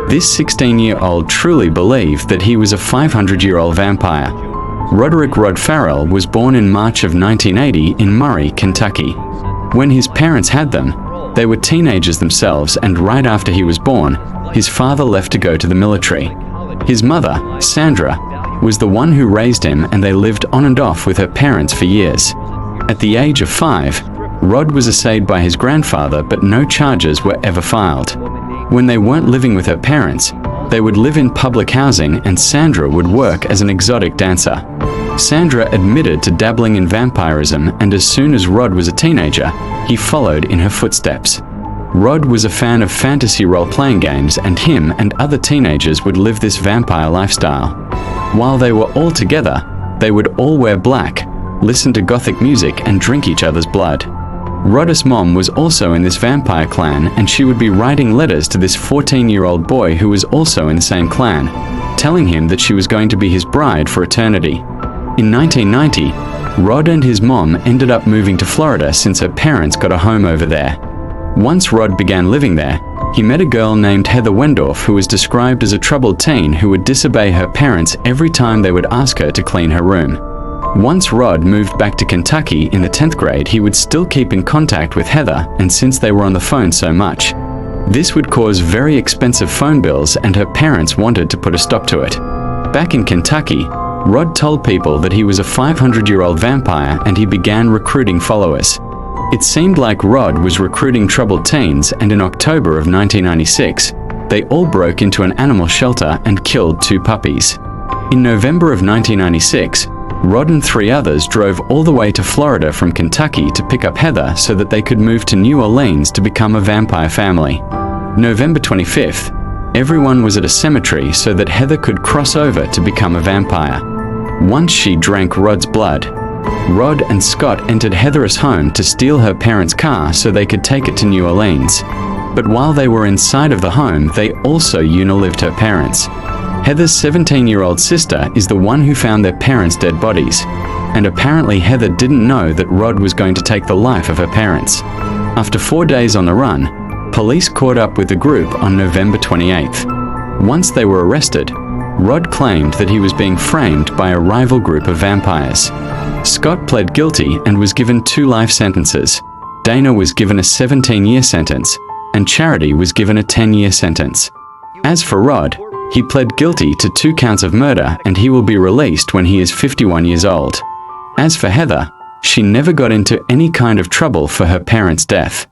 This 16-year-old truly believed that he was a 500-year-old vampire. Rod Ferrell was born in March of 1980 in Murray, Kentucky. When his parents had them, they were teenagers themselves, and right after he was born, his father left to go to the military. His mother, Sandra, was the one who raised him, and they lived on and off with her parents for years. At the age of 5, Rod was assayed by his grandfather, but no charges were ever filed. When they weren't living with her parents, they would live in public housing, and Sandra would work as an exotic dancer. Sandra admitted to dabbling in vampirism, and as soon as Rod was a teenager, he followed in her footsteps. Rod was a fan of fantasy role-playing games, and him and other teenagers would live this vampire lifestyle. While they were all together, they would all wear black, listen to gothic music, and drink each other's blood. Rod's mom was also in this vampire clan, and she would be writing letters to this 14-year-old boy who was also in the same clan, telling him that she was going to be his bride for eternity. In 1990, Rod and his mom ended up moving to Florida since her parents got a home over there. Once Rod began living there, he met a girl named Heather Wendorf, who was described as a troubled teen who would disobey her parents every time they would ask her to clean her room. Once Rod moved back to Kentucky in the 10th grade, he would still keep in contact with Heather, and since they were on the phone so much, this would cause very expensive phone bills, and her parents wanted to put a stop to it. Back in Kentucky, Rod told people that he was a 500-year-old vampire, and he began recruiting followers. It seemed like Rod was recruiting troubled teens, and in October of 1996, they all broke into an animal shelter and killed 2 puppies. In November of 1996, Rod and 3 others drove all the way to Florida from Kentucky to pick up Heather so that they could move to New Orleans to become a vampire family. November 25th, everyone was at a cemetery so that Heather could cross over to become a vampire. Once she drank Rod's blood, Rod and Scott entered Heather's home to steal her parents' car so they could take it to New Orleans. But while they were inside of the home, they also unalived her parents. Heather's 17-year-old sister is the one who found their parents' dead bodies, and apparently Heather didn't know that Rod was going to take the life of her parents. After 4 days on the run, police caught up with the group on November 28th. Once they were arrested, Rod claimed that he was being framed by a rival group of vampires. Scott pled guilty and was given 2 life sentences. Dana was given a 17-year sentence, and Charity was given a 10-year sentence. As for Rod, he pled guilty to 2 counts of murder, and he will be released when he is 51 years old. As for Heather, she never got into any kind of trouble for her parents' death.